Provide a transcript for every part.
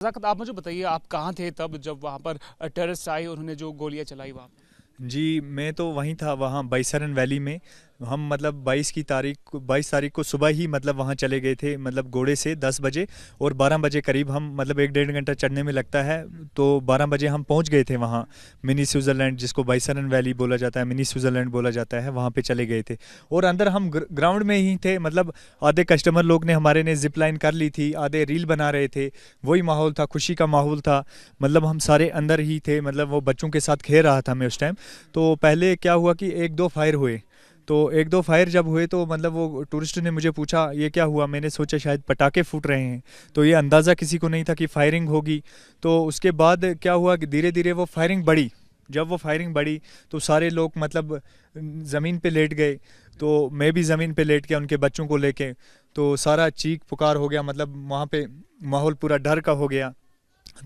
नज़ाकत, आप मुझे बताइए, आप कहाँ थे तब जब वहाँ पर टेररिस्ट आए, उन्होंने जो गोलियां चलाई वहाँ पर? जी, मैं तो वहीं था, वहाँ बैसरन वैली में। हम मतलब 22 तारीख को सुबह ही मतलब वहाँ चले गए थे, मतलब घोड़े से 10 बजे। और 12 बजे करीब हम मतलब एक डेढ़ घंटा चढ़ने में लगता है, तो 12 बजे हम पहुँच गए थे वहाँ। मिनी स्विट्ज़रलैंड, जिसको बैसरन वैली बोला जाता है, मिनी स्विट्ज़रलैंड बोला जाता है, वहाँ पे चले गए थे। और अंदर हम ग्राउंड में ही थे, मतलब आधे कस्टमर लोग ने हमारे ने जिप लाइन कर ली थी, आधे रील बना रहे थे। वही माहौल था, खुशी का माहौल था। मतलब हम सारे अंदर ही थे, मतलब वो बच्चों के साथ खेल रहा था मैं उस टाइम। तो पहले क्या हुआ कि एक दो फायर हुए। तो एक दो फायर जब हुए तो मतलब वो टूरिस्ट ने मुझे पूछा ये क्या हुआ, मैंने सोचा शायद पटाखे फूट रहे हैं। तो ये अंदाज़ा किसी को नहीं था कि फायरिंग होगी। तो उसके बाद क्या हुआ कि धीरे धीरे वो फायरिंग बढ़ी। जब वो फायरिंग बढ़ी तो सारे लोग मतलब ज़मीन पे लेट गए। तो मैं भी ज़मीन पे लेट गया उनके बच्चों को लेके। तो सारा चीख पुकार हो गया, मतलब वहाँ पे माहौल पूरा डर का हो गया।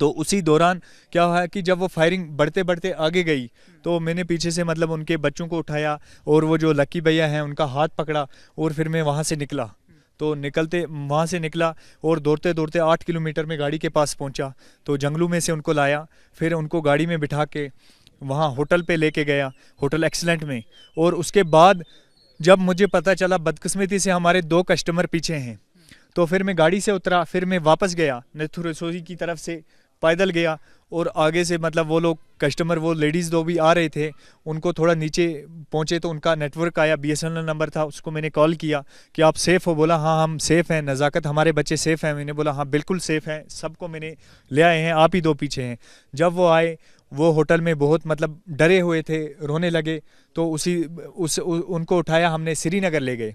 तो उसी दौरान क्या हुआ कि जब वो फायरिंग बढ़ते बढ़ते आगे गई, तो मैंने पीछे से मतलब उनके बच्चों को उठाया और वो जो लकी भैया हैं उनका हाथ पकड़ा। और फिर मैं वहाँ से निकला। तो निकलते वहाँ से निकला और दौड़ते दौड़ते 8 किलोमीटर में गाड़ी के पास पहुँचा। तो जंगलों में से उनको लाया, फिर उनको गाड़ी में बिठा के वहाँ होटल पे लेके गया, होटल एक्सीलेंट में। और उसके बाद जब मुझे पता चला बदकिस्मती से हमारे दो कस्टमर पीछे हैं, तो फिर मैं गाड़ी से उतरा, फिर मैं वापस गया नेथु रसोई की तरफ से पैदल गया। और आगे से मतलब वो लोग कस्टमर, वो लेडीज़ दो भी आ रहे थे, उनको थोड़ा नीचे पहुंचे तो उनका नेटवर्क आया, बीएसएनएल नंबर था, उसको मैंने कॉल किया कि आप सेफ़ हो। बोला हाँ हम सेफ़ हैं, नज़ाकत हमारे बच्चे सेफ़ हैं। मैंने बोला हाँ बिल्कुल सेफ़ हैं, सबको मैंने ले आए हैं, आप ही दो पीछे हैं। जब वो आए, वो होटल में बहुत मतलब डरे हुए थे, रोने लगे। तो उनको उठाया, हमने श्रीनगर ले गए।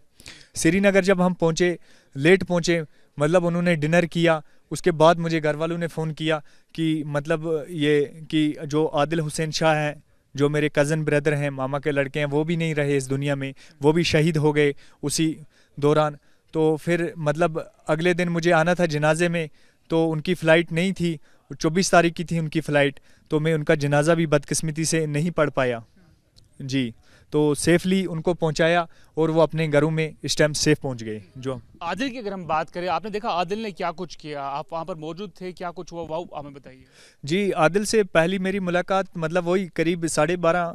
श्रीनगर जब हम पहुँचे, लेट पहुँचे, मतलब उन्होंने डिनर किया। उसके बाद मुझे घर वालों ने फ़ोन किया कि मतलब ये कि जो आदिल हुसैन शाह हैं, जो मेरे कज़न ब्रदर हैं, मामा के लड़के हैं, वो भी नहीं रहे इस दुनिया में, वो भी शहीद हो गए उसी दौरान। तो फिर मतलब अगले दिन मुझे आना था जनाजे में, तो उनकी फ़्लाइट नहीं थी, 24 तारीख की थी उनकी फ़्लाइट। तो मैं उनका जनाजा भी बदकिस्मती से नहीं पढ़ पाया। जी। तो सेफली उनको पहुंचाया और वो अपने घरों में इस टाइम सेफ पहुंच गए। जो आदिल की अगर हम बात करें, आपने देखा आदिल ने क्या कुछ किया, आप वहाँ पर मौजूद थे, क्या कुछ हुआ, वाह हमें बताइए। जी, आदिल से पहली मेरी मुलाकात मतलब वही करीब 12:30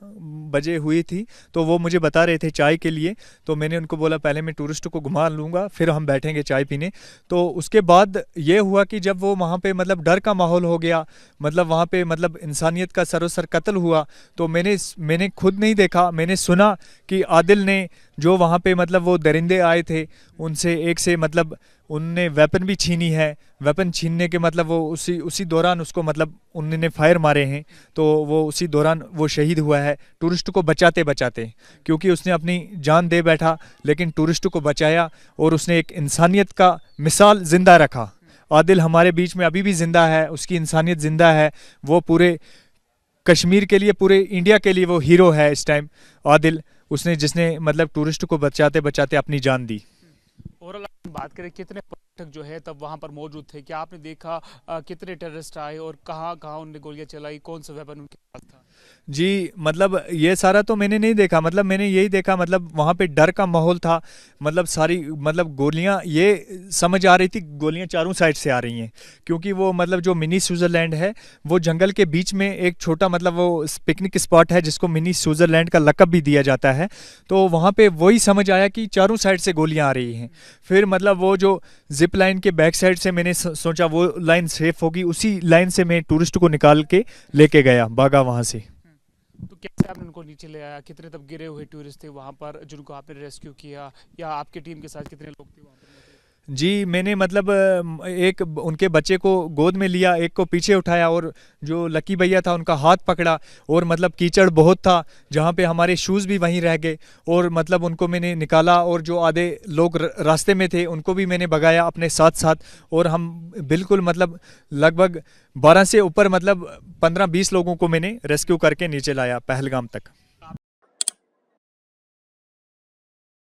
बजे हुई थी। तो वो मुझे बता रहे थे चाय के लिए। तो मैंने उनको बोला पहले मैं टूरिस्ट को घुमा लूँगा, फिर हम बैठेंगे चाय पीने। तो उसके बाद ये हुआ कि जब वो वहाँ पे मतलब डर का माहौल हो गया, मतलब वहाँ पे मतलब इंसानियत का सरोसर कत्ल हुआ। तो मैंने खुद नहीं देखा, मैंने सुना कि आदिल ने जो वहाँ पे मतलब वो दरिंदे आए थे, उनसे एक से मतलब उनने वेपन भी छीनी है। वेपन छीनने के मतलब वो उसी उसी दौरान उसको मतलब उन्होंने फायर मारे हैं। तो वो उसी दौरान वो शहीद हुआ है, टूरिस्ट को बचाते बचाते। क्योंकि उसने अपनी जान दे बैठा, लेकिन टूरिस्ट को बचाया और उसने एक इंसानियत का मिसाल ज़िंदा रखा। आदिल हमारे बीच में अभी भी ज़िंदा है, उसकी इंसानियत ज़िंदा है। वो पूरे कश्मीर के लिए, पूरे इंडिया के लिए वो हीरो है इस टाइम। आदिल, उसने जिसने मतलब टूरिस्ट को बचाते बचाते अपनी जान दी। ओवरऑल बात करें, कितने पर्यटक जो है तब वहाँ पर मौजूद थे, क्या आपने देखा कितने टेररिस्ट आए और कहाँ कहाँ उन्होंने गोलियां चलाई, कौन सा वेपन उनके पास था? जी, मतलब ये सारा तो मैंने नहीं देखा, मतलब मैंने यही देखा मतलब वहाँ पे डर का माहौल था। मतलब सारी मतलब गोलियाँ, ये समझ आ रही थी गोलियाँ चारों साइड से आ रही हैं। क्योंकि वो मतलब जो मिनी स्विट्ज़रलैंड है, वो जंगल के बीच में एक छोटा मतलब वो पिकनिक स्पॉट है, जिसको मिनी स्विट्ज़रलैंड का लक़ब भी दिया जाता है। तो वहाँ पे वही समझ आया कि चारों साइड से गोलियाँ आ रही हैं। फिर मतलब वो जो ज़िप लाइन के बैक साइड से मैंने सोचा वो लाइन सेफ़ होगी, उसी लाइन से मैं टूरिस्ट को निकाल के लेके गया, भागा वहाँ से। तो कैसे आपने उनको नीचे ले आया, कितने तब गिरे हुए टूरिस्ट थे वहाँ पर जिनको आपने रेस्क्यू किया, या आपकी टीम के साथ कितने लोग थे वहाँ पर मौजूद? जी, मैंने मतलब एक उनके बच्चे को गोद में लिया, एक को पीछे उठाया और जो लकी भैया था उनका हाथ पकड़ा। और मतलब कीचड़ बहुत था, जहाँ पे हमारे शूज़ भी वहीं रह गए। और मतलब उनको मैंने निकाला और जो आधे लोग रास्ते में थे उनको भी मैंने भगाया अपने साथ साथ। और हम बिल्कुल मतलब लगभग 12 से ऊपर मतलब 15-20 लोगों को मैंने रेस्क्यू करके नीचे लाया पहलगाम तक।